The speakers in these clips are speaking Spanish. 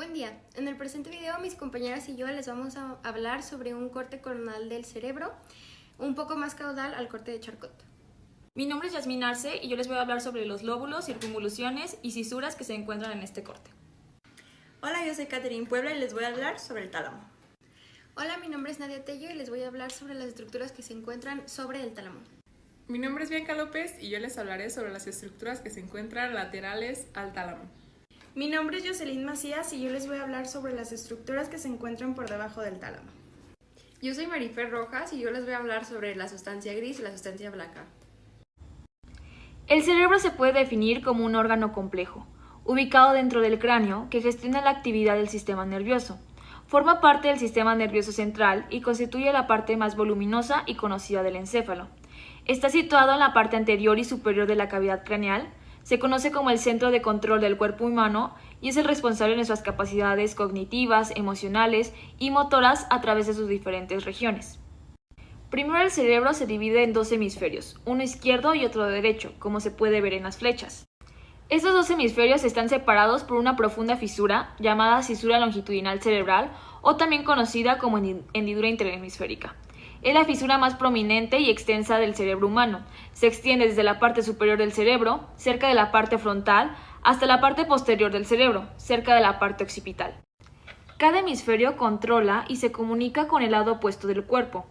Buen día. En el presente video mis compañeras y yo les vamos a hablar sobre un corte coronal del cerebro, un poco más caudal al corte de Charcot. Mi nombre es Yasmín Arce y yo les voy a hablar sobre los lóbulos, circunvoluciones y cisuras que se encuentran en este corte. Hola, yo soy Catherine Puebla y les voy a hablar sobre el tálamo. Hola, mi nombre es Nadia Tello y les voy a hablar sobre las estructuras que se encuentran sobre el tálamo. Mi nombre es Bianca López y yo les hablaré sobre las estructuras que se encuentran laterales al tálamo. Mi nombre es Jocelyn Macías y yo les voy a hablar sobre las estructuras que se encuentran por debajo del tálamo. Yo soy Marifer Rojas y yo les voy a hablar sobre la sustancia gris y la sustancia blanca. El cerebro se puede definir como un órgano complejo, ubicado dentro del cráneo que gestiona la actividad del sistema nervioso. Forma parte del sistema nervioso central y constituye la parte más voluminosa y conocida del encéfalo. Está situado en la parte anterior y superior de la cavidad craneal. Se conoce como el centro de control del cuerpo humano y es el responsable de nuestras capacidades cognitivas, emocionales y motoras a través de sus diferentes regiones. Primero, el cerebro se divide en dos hemisferios, uno izquierdo y otro derecho, como se puede ver en las flechas. Estos dos hemisferios están separados por una profunda fisura llamada cisura longitudinal cerebral o también conocida como hendidura interhemisférica. Es la fisura más prominente y extensa del cerebro humano. Se extiende desde la parte superior del cerebro, cerca de la parte frontal, hasta la parte posterior del cerebro, cerca de la parte occipital. Cada hemisferio controla y se comunica con el lado opuesto del cuerpo,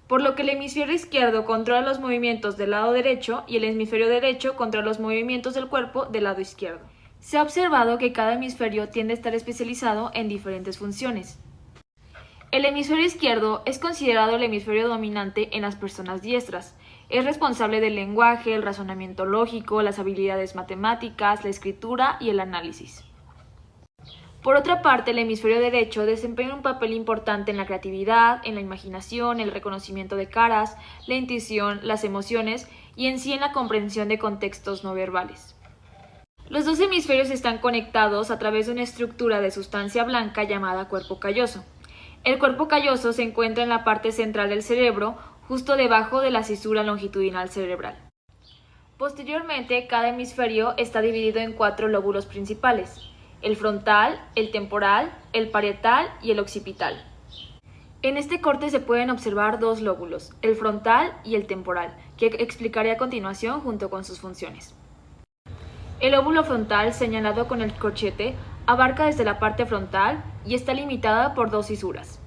por lo que el hemisferio izquierdo controla los movimientos del lado derecho y el hemisferio derecho controla los movimientos del cuerpo del lado izquierdo. Se ha observado que cada hemisferio tiende a estar especializado en diferentes funciones. El hemisferio izquierdo es considerado el hemisferio dominante en las personas diestras. Es responsable del lenguaje, el razonamiento lógico, las habilidades matemáticas, la escritura y el análisis. Por otra parte, el hemisferio derecho desempeña un papel importante en la creatividad, en la imaginación, el reconocimiento de caras, la intuición, las emociones y en sí en la comprensión de contextos no verbales. Los dos hemisferios están conectados a través de una estructura de sustancia blanca llamada cuerpo calloso. El cuerpo calloso se encuentra en la parte central del cerebro, justo debajo de la cisura longitudinal cerebral. Posteriormente, cada hemisferio está dividido en 4 lóbulos principales: el frontal, el temporal, el parietal y el occipital. En este corte se pueden observar 2 lóbulos, el frontal y el temporal, que explicaré a continuación junto con sus funciones. El lóbulo frontal, señalado con el corchete, abarca desde la parte frontal y está limitada por 2 cisuras.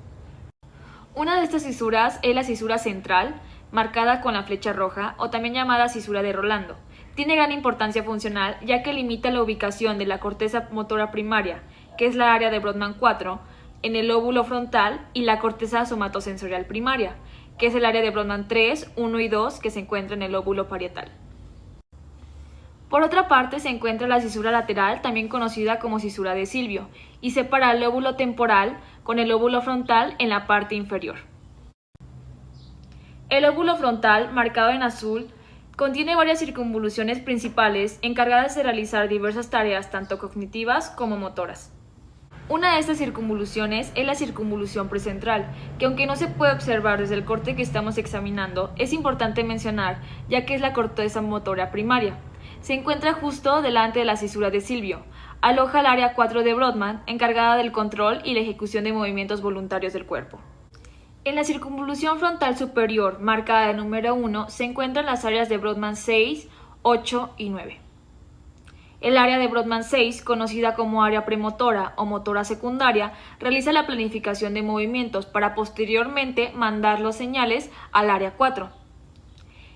Una de estas cisuras es la cisura central, marcada con la flecha roja o también llamada cisura de Rolando. Tiene gran importancia funcional ya que limita la ubicación de la corteza motora primaria, que es la área de Brodmann 4, en el lóbulo frontal y la corteza somatosensorial primaria, que es el área de Brodmann 3, 1 y 2 que se encuentra en el lóbulo parietal. Por otra parte se encuentra la cisura lateral, también conocida como cisura de Silvio, y separa el lóbulo temporal con el lóbulo frontal en la parte inferior. El lóbulo frontal, marcado en azul, contiene varias circunvoluciones principales encargadas de realizar diversas tareas tanto cognitivas como motoras. Una de estas circunvoluciones es la circunvolución precentral, que aunque no se puede observar desde el corte que estamos examinando, es importante mencionar ya que es la corteza motora primaria. Se encuentra justo delante de la cisura de Silvio. Aloja el área 4 de Brodmann, encargada del control y la ejecución de movimientos voluntarios del cuerpo. En la circunvolución frontal superior, marcada de número 1, se encuentran las áreas de Brodmann 6, 8 y 9. El área de Brodmann 6, conocida como área premotora o motora secundaria, realiza la planificación de movimientos para posteriormente mandar los señales al área 4.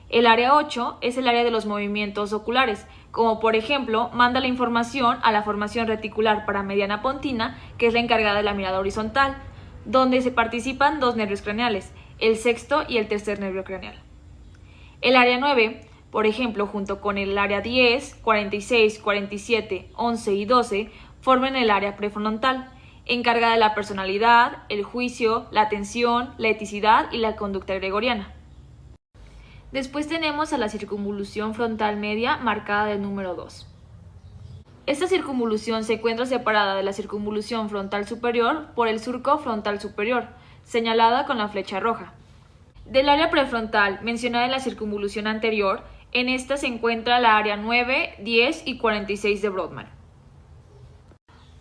El área 8 es el área de los movimientos oculares, como por ejemplo, manda la información a la formación reticular paramediana pontina, que es la encargada de la mirada horizontal, donde se participan 2 nervios craneales, el sexto y el tercer nervio craneal. El área 9, por ejemplo, junto con el área 10, 46, 47, 11 y 12, forman el área prefrontal, encargada de la personalidad, el juicio, la atención, la eticidad y la conducta gregoriana. Después tenemos a la circunvolución frontal media marcada de número 2. Esta circunvolución se encuentra separada de la circunvolución frontal superior por el surco frontal superior, señalada con la flecha roja. Del área prefrontal mencionada en la circunvolución anterior, en esta se encuentra la área 9, 10 y 46 de Brodmann.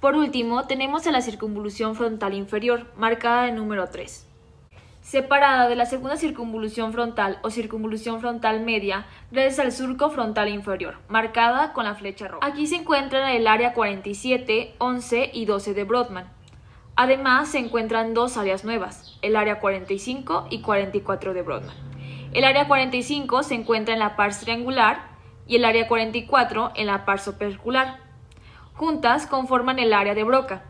Por último, tenemos a la circunvolución frontal inferior, marcada en número 3. Separada de la segunda circunvolución frontal o circunvolución frontal media gracias al surco frontal inferior, marcada con la flecha roja. Aquí se encuentran el área 47, 11 y 12 de Brodmann. Además, se encuentran dos áreas nuevas, el área 45 y 44 de Brodmann. El área 45 se encuentra en la pars triangular y el área 44 en la pars opercular. Juntas conforman el área de Broca,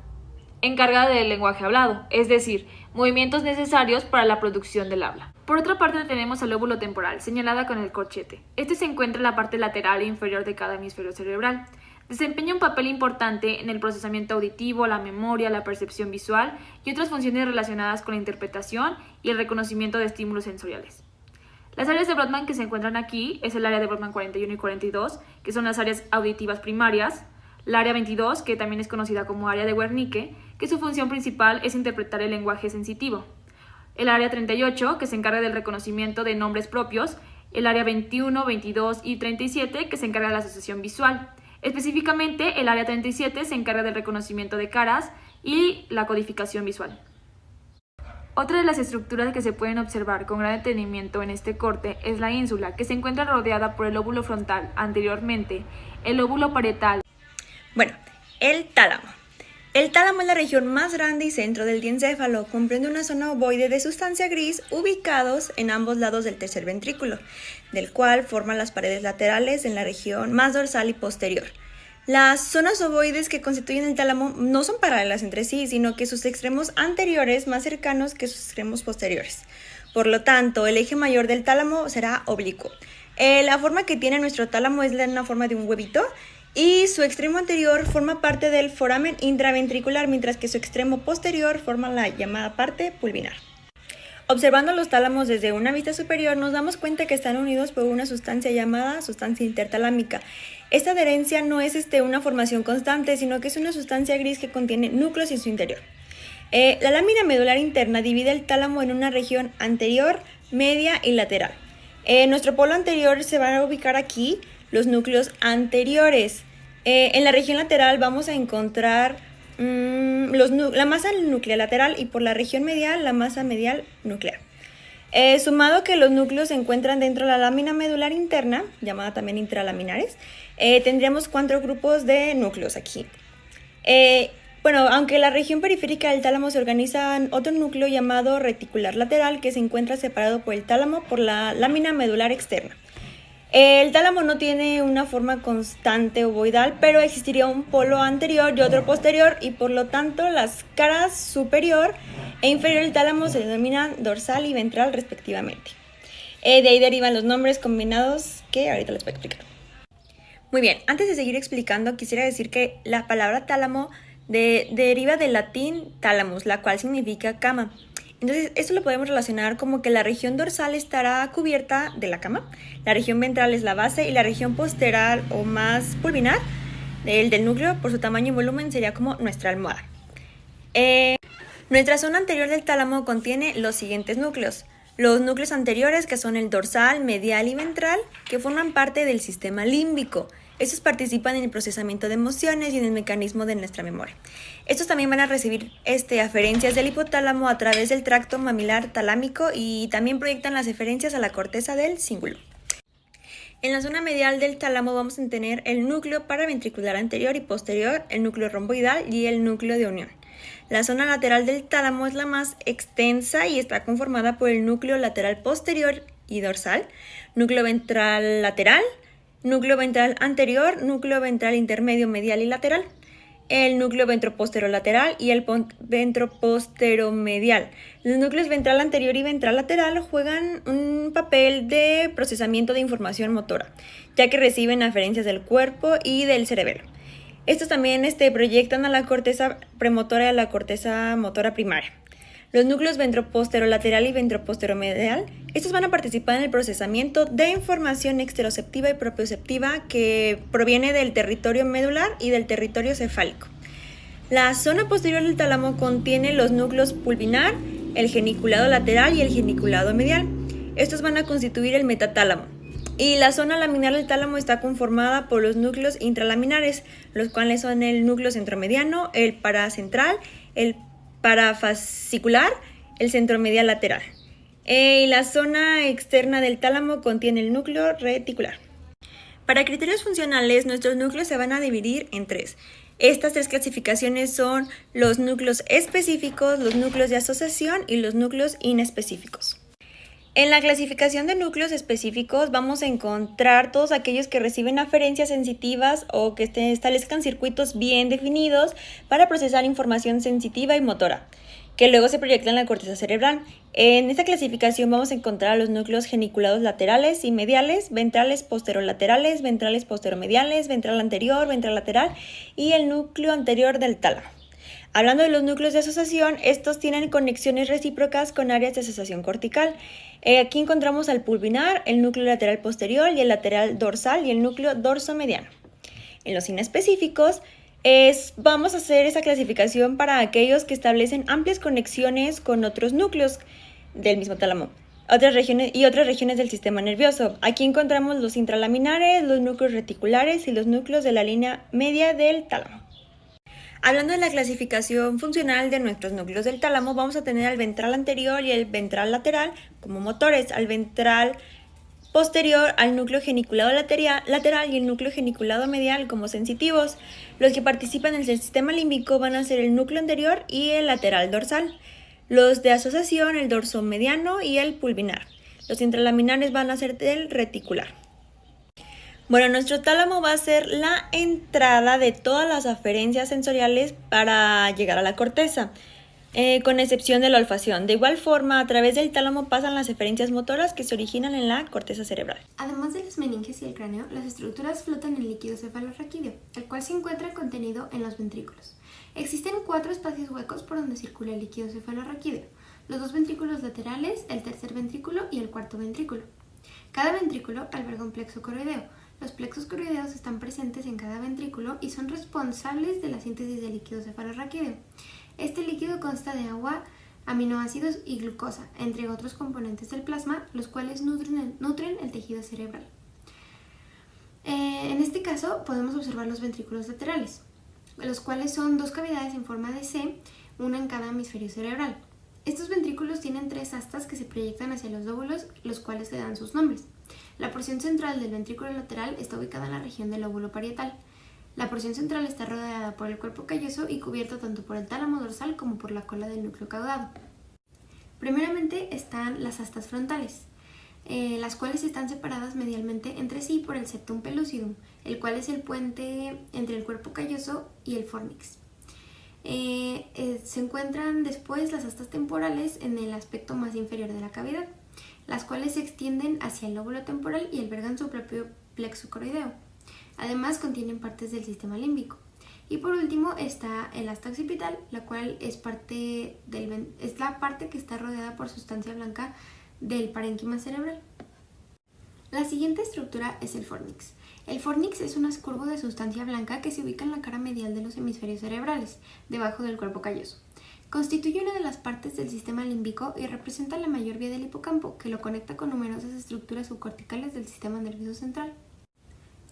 encargada del lenguaje hablado, es decir, movimientos necesarios para la producción del habla. Por otra parte tenemos el lóbulo temporal, señalada con el corchete. Este se encuentra en la parte lateral e inferior de cada hemisferio cerebral. Desempeña un papel importante en el procesamiento auditivo, la memoria, la percepción visual y otras funciones relacionadas con la interpretación y el reconocimiento de estímulos sensoriales. Las áreas de Brodmann que se encuentran aquí es el área de Brodmann 41 y 42, que son las áreas auditivas primarias, la área 22, que también es conocida como área de Wernicke, que su función principal es interpretar el lenguaje sensitivo, el área 38, que se encarga del reconocimiento de nombres propios, el área 21, 22 y 37, que se encarga de la asociación visual. Específicamente, el área 37 se encarga del reconocimiento de caras y la codificación visual. Otra de las estructuras que se pueden observar con gran detenimiento en este corte es la ínsula, que se encuentra rodeada por el lóbulo frontal, anteriormente el lóbulo parietal. Bueno, el tálamo. El tálamo es la región más grande y centro del diencéfalo. Comprende una zona ovoide de sustancia gris ubicados en ambos lados del tercer ventrículo, del cual forman las paredes laterales en la región más dorsal y posterior. Las zonas ovoides que constituyen el tálamo no son paralelas entre sí, sino que sus extremos anteriores más cercanos que sus extremos posteriores. Por lo tanto, el eje mayor del tálamo será oblicuo. La forma que tiene nuestro tálamo es la forma de un huevito y su extremo anterior forma parte del foramen intraventricular, mientras que su extremo posterior forma la llamada parte pulvinar. Observando los tálamos desde una vista superior, nos damos cuenta que están unidos por una sustancia llamada sustancia intertalámica. Esta adherencia no es una formación constante, sino que es una sustancia gris que contiene núcleos en su interior. La lámina medular interna divide el tálamo en una región anterior, media y lateral. En nuestro polo anterior se van a ubicar aquí los núcleos anteriores. En la región lateral vamos a encontrar la masa nuclear lateral y por la región medial la masa medial nuclear. Sumado que los núcleos se encuentran dentro de la lámina medular interna, llamada también intralaminares, tendríamos 4 grupos de núcleos aquí. Aunque la región periférica del tálamo se organiza en otro núcleo llamado reticular lateral que se encuentra separado por el tálamo por la lámina medular externa. El tálamo no tiene una forma constante ovoidal, pero existiría un polo anterior y otro posterior y por lo tanto las caras superior e inferior del tálamo se denominan dorsal y ventral respectivamente. De ahí derivan los nombres combinados que ahorita les voy a explicar. Muy bien, antes de seguir explicando quisiera decir que la palabra tálamo deriva del latín thalamus, la cual significa cama. Entonces, esto lo podemos relacionar como que la región dorsal estará cubierta de la cama, la región ventral es la base y la región posterior o más pulvinar del núcleo por su tamaño y volumen sería como nuestra almohada. Nuestra zona anterior del tálamo contiene los siguientes núcleos. Los núcleos anteriores, que son el dorsal, medial y ventral, que forman parte del sistema límbico. Estos participan en el procesamiento de emociones y en el mecanismo de nuestra memoria. Estos también van a recibir aferencias del hipotálamo a través del tracto mamilar talámico y también proyectan las eferencias a la corteza del cíngulo. En la zona medial del tálamo vamos a tener el núcleo paraventricular anterior y posterior, el núcleo romboidal y el núcleo de unión. La zona lateral del tálamo es la más extensa y está conformada por el núcleo lateral posterior y dorsal, núcleo ventral lateral, núcleo ventral anterior, núcleo ventral intermedio medial y lateral, el núcleo ventroposterolateral y el ventroposteromedial. Los núcleos ventral anterior y ventral lateral juegan un papel de procesamiento de información motora, ya que reciben aferencias del cuerpo y del cerebelo. Estos también proyectan a la corteza premotora y a la corteza motora primaria. Los núcleos ventroposterolateral y ventroposteromedial, estos van a participar en el procesamiento de información exteroceptiva y propioceptiva que proviene del territorio medular y del territorio cefálico. La zona posterior del tálamo contiene los núcleos pulvinar, el geniculado lateral y el geniculado medial. Estos van a constituir el metatálamo. Y la zona laminar del tálamo está conformada por los núcleos intralaminares, los cuales son el núcleo centromediano, el paracentral, el parafascicular, el centromedial lateral. Y la zona externa del tálamo contiene el núcleo reticular. Para criterios funcionales, nuestros núcleos se van a dividir en tres. Estas tres clasificaciones son los núcleos específicos, los núcleos de asociación y los núcleos inespecíficos. En la clasificación de núcleos específicos vamos a encontrar todos aquellos que reciben aferencias sensitivas o que establezcan circuitos bien definidos para procesar información sensitiva y motora, que luego se proyecta en la corteza cerebral. En esta clasificación vamos a encontrar a los núcleos geniculados laterales y mediales, ventrales posterolaterales, ventrales posteromediales, ventral anterior, ventral lateral y el núcleo anterior del tálamo. Hablando de los núcleos de asociación, estos tienen conexiones recíprocas con áreas de asociación cortical. Aquí encontramos al pulvinar, el núcleo lateral posterior y el lateral dorsal y el núcleo dorsomediano. En los inespecíficos, vamos a hacer esa clasificación para aquellos que establecen amplias conexiones con otros núcleos del mismo tálamo otras regiones del sistema nervioso. Aquí encontramos los intralaminares, los núcleos reticulares y los núcleos de la línea media del tálamo. Hablando de la clasificación funcional de nuestros núcleos del tálamo, vamos a tener al ventral anterior y el ventral lateral como motores, al ventral posterior, al núcleo geniculado lateral y el núcleo geniculado medial como sensitivos. Los que participan en el sistema límbico van a ser el núcleo anterior y el lateral dorsal. Los de asociación, el dorsomediano y el pulvinar. Los intralaminares van a ser del reticular. Bueno, nuestro tálamo va a ser la entrada de todas las aferencias sensoriales para llegar a la corteza, con excepción de la olfacción. De igual forma, a través del tálamo pasan las eferencias motoras que se originan en la corteza cerebral. Además de las meninges y el cráneo, las estructuras flotan en el líquido cefalorraquídeo, el cual se encuentra contenido en los ventrículos. Existen 4 espacios huecos por donde circula el líquido cefalorraquídeo: los 2 ventrículos laterales, el tercer ventrículo y el cuarto ventrículo. Cada ventrículo alberga un plexo coroideo. Los plexos coroideos están presentes en cada ventrículo y son responsables de la síntesis de líquido cefalorraquídeo. Este líquido consta de agua, aminoácidos y glucosa, entre otros componentes del plasma, los cuales nutren el tejido cerebral. En este caso podemos observar los ventrículos laterales, los cuales son 2 cavidades en forma de C, una en cada hemisferio cerebral. Estos ventrículos tienen 3 astas que se proyectan hacia los lóbulos, los cuales le dan sus nombres. La porción central del ventrículo lateral está ubicada en la región del lóbulo parietal. La porción central está rodeada por el cuerpo calloso y cubierta tanto por el tálamo dorsal como por la cola del núcleo caudado. Primeramente están las astas frontales, las cuales están separadas medialmente entre sí por el septum pellucidum, el cual es el puente entre el cuerpo calloso y el fornix. Se encuentran después las astas temporales en el aspecto más inferior de la cavidad, las cuales se extienden hacia el lóbulo temporal y albergan su propio plexo coroideo. Además contienen partes del sistema límbico. Y por último está el asta occipital, la cual es la parte que está rodeada por sustancia blanca del parénquima cerebral. La siguiente estructura es el fornix. El fornix es un ascurbo de sustancia blanca que se ubica en la cara medial de los hemisferios cerebrales, debajo del cuerpo calloso. Constituye una de las partes del sistema límbico y representa la mayor vía del hipocampo, que lo conecta con numerosas estructuras subcorticales del sistema nervioso central.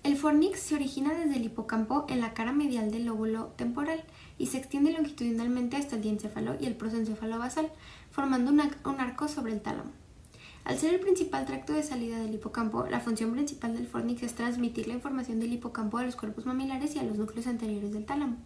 El fornix se origina desde el hipocampo en la cara medial del lóbulo temporal y se extiende longitudinalmente hasta el diencéfalo y el prosencéfalo basal, formando un arco sobre el tálamo. Al ser el principal tracto de salida del hipocampo, la función principal del fornix es transmitir la información del hipocampo a los cuerpos mamilares y a los núcleos anteriores del tálamo.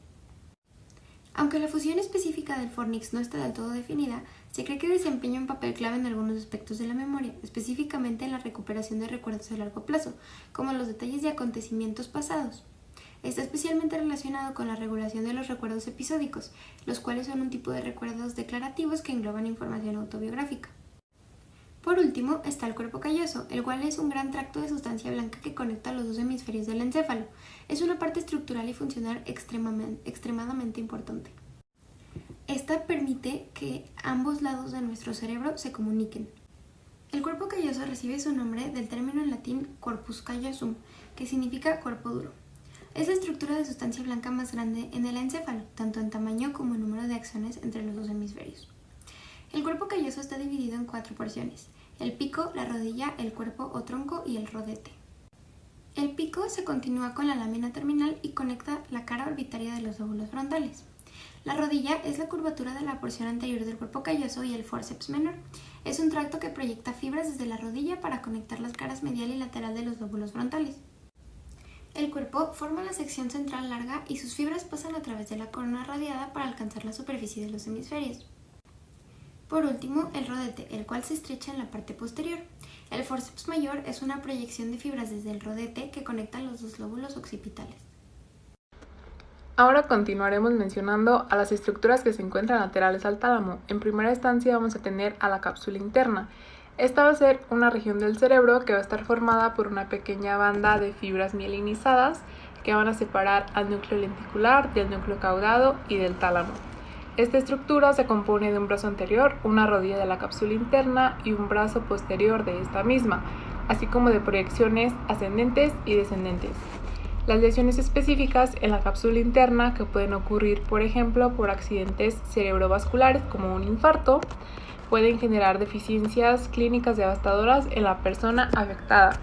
Aunque la función específica del fornix no está del todo definida, se cree que desempeña un papel clave en algunos aspectos de la memoria, específicamente en la recuperación de recuerdos a largo plazo, como los detalles de acontecimientos pasados. Está especialmente relacionado con la regulación de los recuerdos episódicos, los cuales son un tipo de recuerdos declarativos que engloban información autobiográfica. Por último está el cuerpo calloso, el cual es un gran tracto de sustancia blanca que conecta los 2 hemisferios del encéfalo. Es una parte estructural y funcional extremadamente importante. Esta permite que ambos lados de nuestro cerebro se comuniquen. El cuerpo calloso recibe su nombre del término en latín corpus callosum, que significa cuerpo duro. Es la estructura de sustancia blanca más grande en el encéfalo, tanto en tamaño como en número de axones entre los 2 hemisferios. El cuerpo calloso está dividido en 4 porciones: el pico, la rodilla, el cuerpo o tronco y el rodete. El pico se continúa con la lámina terminal y conecta la cara orbitaria de los lóbulos frontales. La rodilla es la curvatura de la porción anterior del cuerpo calloso y el forceps menor. Es un tracto que proyecta fibras desde la rodilla para conectar las caras medial y lateral de los lóbulos frontales. El cuerpo forma la sección central larga y sus fibras pasan a través de la corona radiada para alcanzar la superficie de los hemisferios. Por último, el rodete, el cual se estrecha en la parte posterior. El forceps mayor es una proyección de fibras desde el rodete que conectan los dos lóbulos occipitales. Ahora continuaremos mencionando a las estructuras que se encuentran laterales al tálamo. En primera instancia vamos a tener a la cápsula interna. Esta va a ser una región del cerebro que va a estar formada por una pequeña banda de fibras mielinizadas que van a separar al núcleo lenticular del núcleo caudado y del tálamo. Esta estructura se compone de un brazo anterior, una rodilla de la cápsula interna y un brazo posterior de esta misma, así como de proyecciones ascendentes y descendentes. Las lesiones específicas en la cápsula interna que pueden ocurrir, por ejemplo, por accidentes cerebrovasculares como un infarto, pueden generar deficiencias clínicas devastadoras en la persona afectada.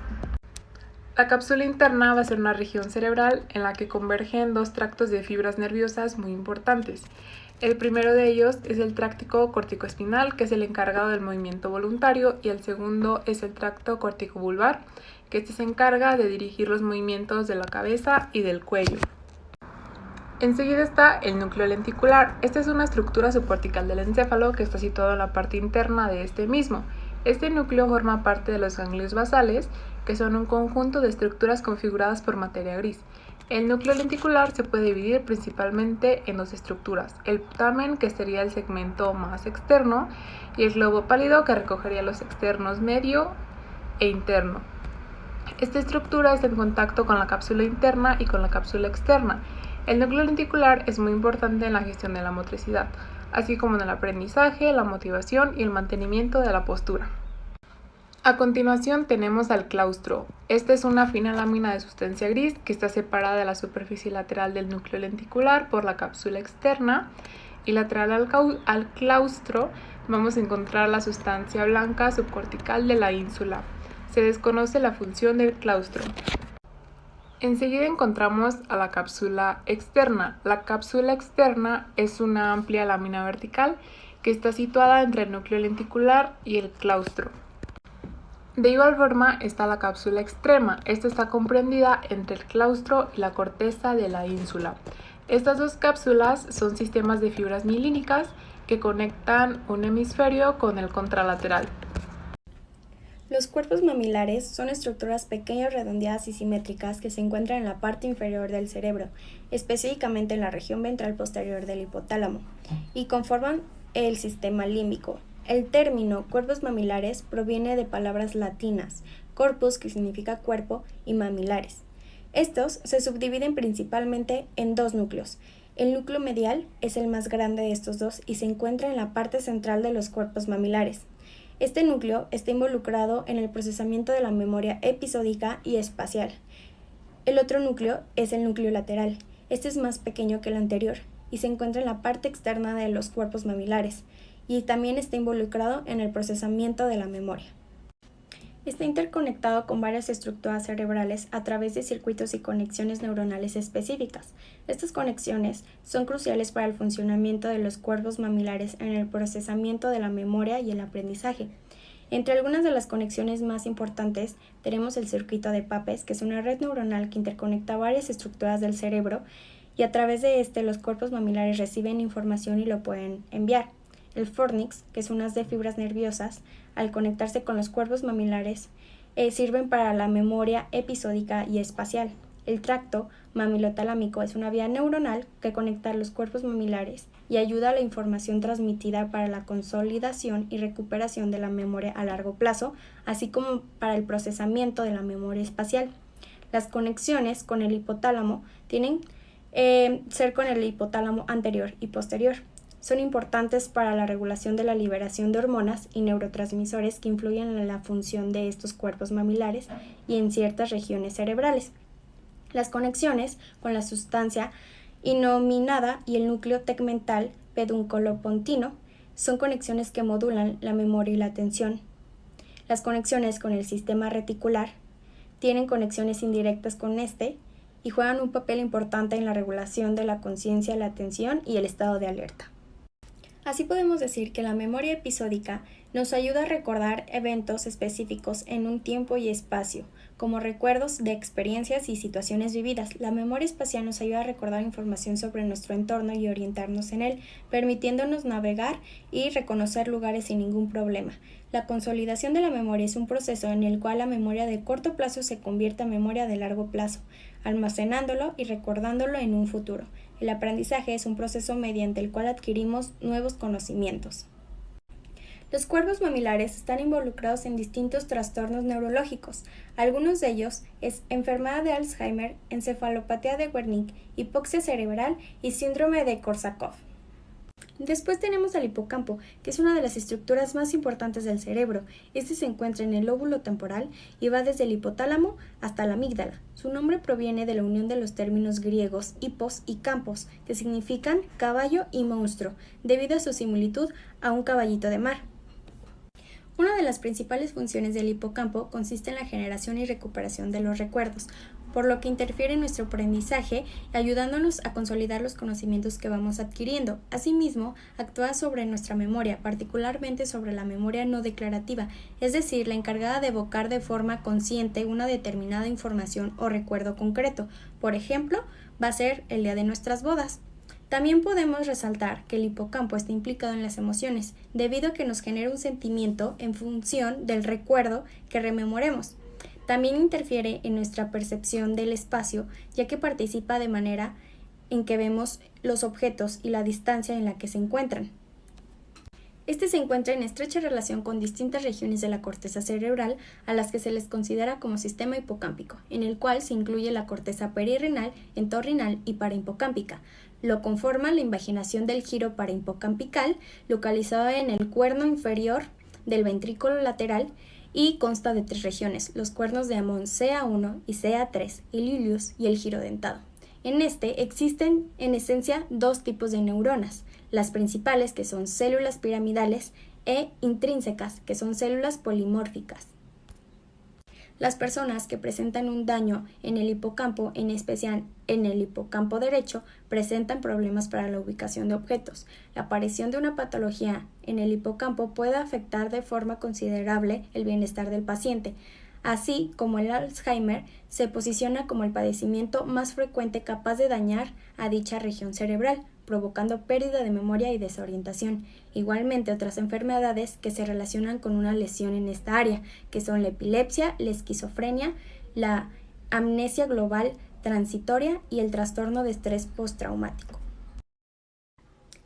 La cápsula interna va a ser una región cerebral en la que convergen dos tractos de fibras nerviosas muy importantes. El primero de ellos es el tracto corticoespinal, que es el encargado del movimiento voluntario, y el segundo es el tracto corticobulbar, que se encarga de dirigir los movimientos de la cabeza y del cuello. Enseguida está el núcleo lenticular. Esta es una estructura subcortical del encéfalo que está situado en la parte interna de este mismo. Este núcleo forma parte de los ganglios basales, que son un conjunto de estructuras configuradas por materia gris. El núcleo lenticular se puede dividir principalmente en dos estructuras: el putamen, que sería el segmento más externo, y el globo pálido, que recogería los externos medio e interno. Esta estructura está en contacto con la cápsula interna y con la cápsula externa. El núcleo lenticular es muy importante en la gestión de la motricidad, así como en el aprendizaje, la motivación y el mantenimiento de la postura. A continuación tenemos al claustro. Esta es una fina lámina de sustancia gris que está separada de la superficie lateral del núcleo lenticular por la cápsula externa, y lateral al claustro vamos a encontrar la sustancia blanca subcortical de la ínsula. Se desconoce la función del claustro. Enseguida encontramos a la cápsula externa. La cápsula externa es una amplia lámina vertical que está situada entre el núcleo lenticular y el claustro. De igual forma está la cápsula extrema. Esta está comprendida entre el claustro y la corteza de la ínsula. Estas dos cápsulas son sistemas de fibras mielínicas que conectan un hemisferio con el contralateral. Los cuerpos mamilares son estructuras pequeñas, redondeadas y simétricas que se encuentran en la parte inferior del cerebro, específicamente en la región ventral posterior del hipotálamo, y conforman el sistema límbico. El término cuerpos mamilares proviene de palabras latinas, corpus, que significa cuerpo, y mamilares. Estos se subdividen principalmente en dos núcleos. El núcleo medial es el más grande de estos dos y se encuentra en la parte central de los cuerpos mamilares. Este núcleo está involucrado en el procesamiento de la memoria episódica y espacial. El otro núcleo es el núcleo lateral. Este es más pequeño que el anterior y se encuentra en la parte externa de los cuerpos mamilares, y también está involucrado en el procesamiento de la memoria. Está interconectado con varias estructuras cerebrales a través de circuitos y conexiones neuronales específicas. Estas conexiones son cruciales para el funcionamiento de los cuerpos mamilares en el procesamiento de la memoria y el aprendizaje. Entre algunas de las conexiones más importantes tenemos el circuito de Papez, que es una red neuronal que interconecta varias estructuras del cerebro, y a través de este los cuerpos mamilares reciben información y lo pueden enviar. El fornix, que es un haz de fibras nerviosas, al conectarse con los cuerpos mamilares, sirven para la memoria episódica y espacial. El tracto mamilotalámico es una vía neuronal que conecta los cuerpos mamilares y ayuda a la información transmitida para la consolidación y recuperación de la memoria a largo plazo, así como para el procesamiento de la memoria espacial. Las conexiones con el hipotálamo tienen ser con el hipotálamo anterior y posterior. Son importantes para la regulación de la liberación de hormonas y neurotransmisores que influyen en la función de estos cuerpos mamilares y en ciertas regiones cerebrales. Las conexiones con la sustancia innominada y el núcleo tegmental pedunculopontino son conexiones que modulan la memoria y la atención. Las conexiones con el sistema reticular tienen conexiones indirectas con este y juegan un papel importante en la regulación de la conciencia, la atención y el estado de alerta. Así podemos decir que la memoria episódica nos ayuda a recordar eventos específicos en un tiempo y espacio, como recuerdos de experiencias y situaciones vividas. La memoria espacial nos ayuda a recordar información sobre nuestro entorno y orientarnos en él, permitiéndonos navegar y reconocer lugares sin ningún problema. La consolidación de la memoria es un proceso en el cual la memoria de corto plazo se convierte en memoria de largo plazo, almacenándolo y recordándolo en un futuro. El aprendizaje es un proceso mediante el cual adquirimos nuevos conocimientos. Los cuerpos mamilares están involucrados en distintos trastornos neurológicos. Algunos de ellos es enfermedad de Alzheimer, encefalopatía de Wernicke, hipoxia cerebral y síndrome de Korsakoff. Después tenemos al hipocampo, que es una de las estructuras más importantes del cerebro. Este se encuentra en el lóbulo temporal y va desde el hipotálamo hasta la amígdala. Su nombre proviene de la unión de los términos griegos hippos y campos, que significan caballo y monstruo, debido a su similitud a un caballito de mar. Una de las principales funciones del hipocampo consiste en la generación y recuperación de los recuerdos, por lo que interfiere en nuestro aprendizaje, ayudándonos a consolidar los conocimientos que vamos adquiriendo. Asimismo, actúa sobre nuestra memoria, particularmente sobre la memoria no declarativa, es decir, la encargada de evocar de forma consciente una determinada información o recuerdo concreto. Por ejemplo, va a ser el día de nuestras bodas. También podemos resaltar que el hipocampo está implicado en las emociones, debido a que nos genera un sentimiento en función del recuerdo que rememoremos. También interfiere en nuestra percepción del espacio, ya que participa de manera en que vemos los objetos y la distancia en la que se encuentran. Este se encuentra en estrecha relación con distintas regiones de la corteza cerebral a las que se les considera como sistema hipocámpico, en el cual se incluye la corteza perirrenal, entorrinal y parahipocámpica. Lo conforma la invaginación del giro parahipocampical, localizado en el cuerno inferior del ventrículo lateral, y consta de 3 regiones, los cuernos de Amon CA1 y CA3, el ileus y el giro dentado. En este existen en esencia 2 tipos de neuronas, las principales que son células piramidales e intrínsecas que son células polimórficas. Las personas que presentan un daño en el hipocampo, en especial en el hipocampo derecho, presentan problemas para la ubicación de objetos. La aparición de una patología en el hipocampo puede afectar de forma considerable el bienestar del paciente, así como el Alzheimer se posiciona como el padecimiento más frecuente capaz de dañar a dicha región cerebral, provocando pérdida de memoria y desorientación. Igualmente, otras enfermedades que se relacionan con una lesión en esta área, que son la epilepsia, la esquizofrenia, la amnesia global transitoria y el trastorno de estrés postraumático.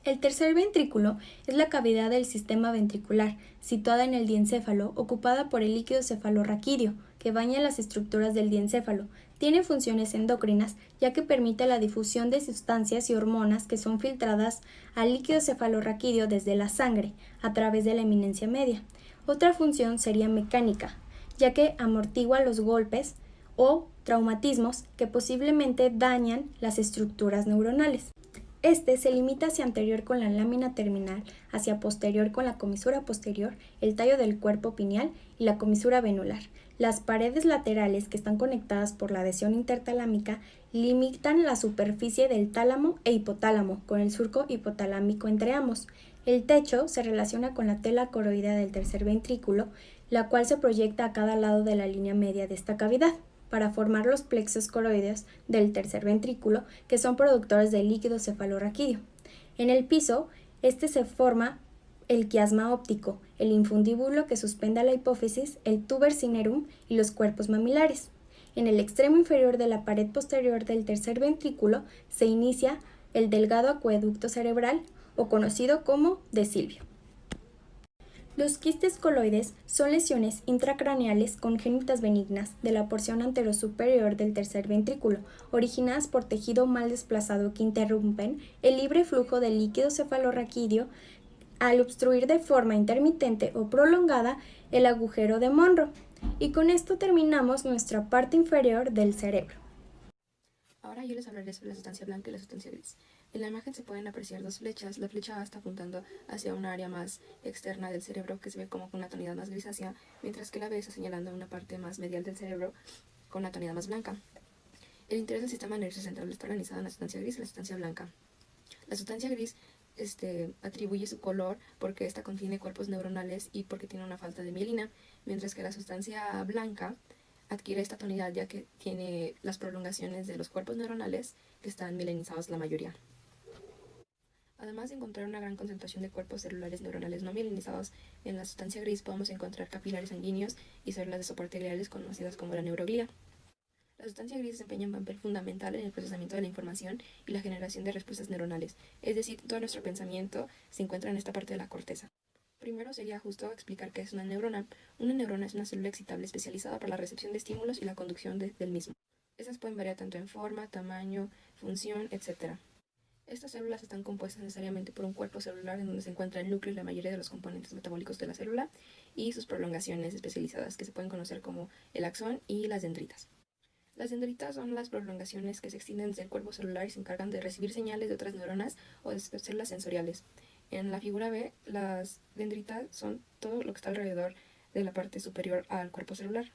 El tercer ventrículo es la cavidad del sistema ventricular, situada en el diencéfalo, ocupada por el líquido cefalorraquídeo, que baña las estructuras del diencéfalo. Tiene funciones endocrinas, ya que permite la difusión de sustancias y hormonas que son filtradas al líquido cefalorraquídeo desde la sangre, a través de la eminencia media. Otra función sería mecánica, ya que amortigua los golpes o traumatismos que posiblemente dañan las estructuras neuronales. Este se limita hacia anterior con la lámina terminal, hacia posterior con la comisura posterior, el tallo del cuerpo pineal y la comisura venular. Las paredes laterales, que están conectadas por la adhesión intertalámica, limitan la superficie del tálamo e hipotálamo, con el surco hipotalámico entre ambos. El techo se relaciona con la tela coroidea del tercer ventrículo, la cual se proyecta a cada lado de la línea media de esta cavidad, para formar los plexos coroideos del tercer ventrículo, que son productores del líquido cefalorraquídeo. En el piso, se forma el quiasma óptico, el infundíbulo que suspende a la hipófisis, el tuber cinerum y los cuerpos mamilares. En el extremo inferior de la pared posterior del tercer ventrículo se inicia el delgado acueducto cerebral, o conocido como de Silvio. Los quistes coloides son lesiones intracraneales congénitas benignas de la porción anterosuperior del tercer ventrículo, originadas por tejido mal desplazado que interrumpen el libre flujo del líquido cefalorraquídeo al obstruir de forma intermitente o prolongada el agujero de Monro. Y con esto terminamos nuestra parte inferior del cerebro. Ahora yo les hablaré sobre la sustancia blanca y la sustancia gris. En la imagen se pueden apreciar dos flechas. La flecha A está apuntando hacia una área más externa del cerebro que se ve como con una tonalidad más grisácea, mientras que la B está señalando una parte más medial del cerebro con una tonalidad más blanca. El interior del sistema nervioso central está organizado en la sustancia gris y la sustancia blanca. La sustancia gris atribuye su color porque esta contiene cuerpos neuronales y porque tiene una falta de mielina, mientras que la sustancia blanca adquiere esta tonalidad ya que tiene las prolongaciones de los cuerpos neuronales que están mielinizados la mayoría. Además de encontrar una gran concentración de cuerpos celulares neuronales no mielinizados en la sustancia gris, podemos encontrar capilares sanguíneos y células de soporte gliales conocidas como la neuroglía. La sustancia gris desempeña un papel fundamental en el procesamiento de la información y la generación de respuestas neuronales, es decir, todo nuestro pensamiento se encuentra en esta parte de la corteza. Primero sería justo explicar qué es una neurona. Una neurona es una célula excitable especializada para la recepción de estímulos y la conducción del mismo. Estas pueden variar tanto en forma, tamaño, función, etc. Estas células están compuestas necesariamente por un cuerpo celular en donde se encuentra el núcleo y la mayoría de los componentes metabólicos de la célula y sus prolongaciones especializadas que se pueden conocer como el axón y las dendritas. Las dendritas son las prolongaciones que se extienden desde el cuerpo celular y se encargan de recibir señales de otras neuronas o de células sensoriales. En la figura B, las dendritas son todo lo que está alrededor de la parte superior al cuerpo celular,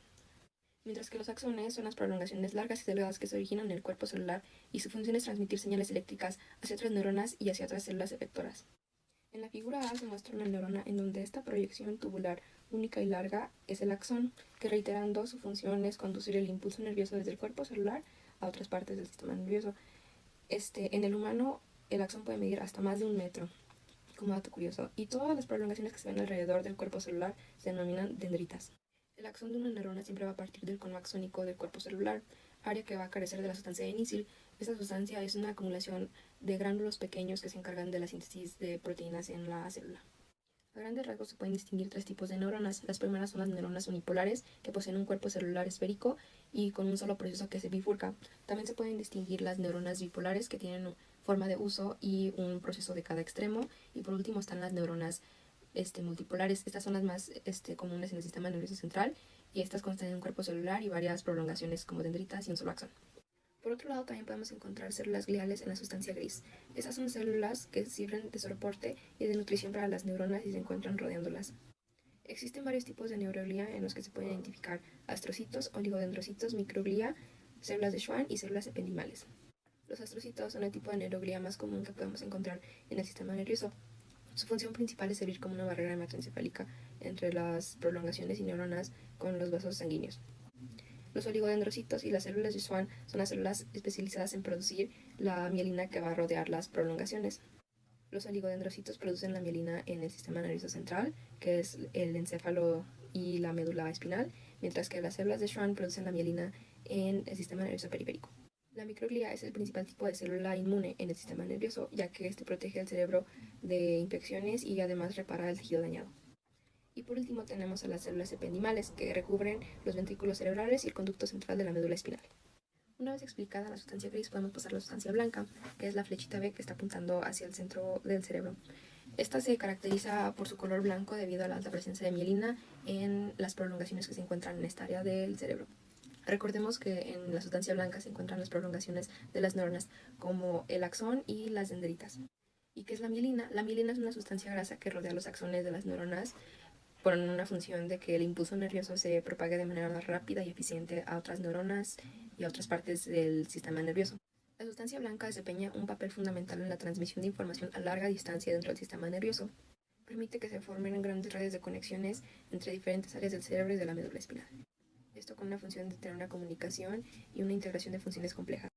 mientras que los axones son las prolongaciones largas y delgadas que se originan en el cuerpo celular y su función es transmitir señales eléctricas hacia otras neuronas y hacia otras células efectoras. En la figura A se muestra una neurona en donde esta proyección tubular única y larga es el axón, que reiterando su función es conducir el impulso nervioso desde el cuerpo celular a otras partes del sistema nervioso. En el humano, el axón puede medir hasta más de 1 metro, como dato curioso, y todas las prolongaciones que se ven alrededor del cuerpo celular se denominan dendritas. El axón de una neurona siempre va a partir del cono axónico del cuerpo celular, área que va a carecer de la sustancia de Nisil. Esta sustancia es una acumulación de gránulos pequeños que se encargan de la síntesis de proteínas en la célula. A grandes rasgos se pueden distinguir 3 tipos de neuronas. Las primeras son las neuronas unipolares, que poseen un cuerpo celular esférico y con un solo proceso que se bifurca. También se pueden distinguir las neuronas bipolares, que tienen forma de uso y un proceso de cada extremo. Y por último están las neuronas multipolares. Estas son las más comunes en el sistema nervioso central y estas constan en un cuerpo celular y varias prolongaciones como dendritas y un solo axón. Por otro lado, también podemos encontrar células gliales en la sustancia gris. Esas son células que sirven de soporte y de nutrición para las neuronas y se encuentran rodeándolas. Existen varios tipos de neuroglía en los que se pueden identificar astrocitos, oligodendrocitos, microglía, células de Schwann y células ependimales. Los astrocitos son el tipo de neuroglía más común que podemos encontrar en el sistema nervioso. Su función principal es servir como una barrera hematoencefálica entre las prolongaciones y neuronas con los vasos sanguíneos. Los oligodendrocitos y las células de Schwann son las células especializadas en producir la mielina que va a rodear las prolongaciones. Los oligodendrocitos producen la mielina en el sistema nervioso central, que es el encéfalo y la médula espinal, mientras que las células de Schwann producen la mielina en el sistema nervioso periférico. La microglía es el principal tipo de célula inmune en el sistema nervioso, ya que protege el cerebro de infecciones y además repara el tejido dañado. Y por último tenemos a las células ependimales, que recubren los ventrículos cerebrales y el conducto central de la médula espinal. Una vez explicada la sustancia gris, podemos pasar a la sustancia blanca, que es la flechita B que está apuntando hacia el centro del cerebro. Esta se caracteriza por su color blanco debido a la alta presencia de mielina en las prolongaciones que se encuentran en esta área del cerebro. Recordemos que en la sustancia blanca se encuentran las prolongaciones de las neuronas, como el axón y las dendritas. ¿Y qué es la mielina? La mielina es una sustancia grasa que rodea los axones de las neuronas por una función de que el impulso nervioso se propague de manera más rápida y eficiente a otras neuronas y a otras partes del sistema nervioso. La sustancia blanca desempeña un papel fundamental en la transmisión de información a larga distancia dentro del sistema nervioso. Permite que se formen grandes redes de conexiones entre diferentes áreas del cerebro y de la médula espinal. Esto con una función de tener una comunicación y una integración de funciones complejas.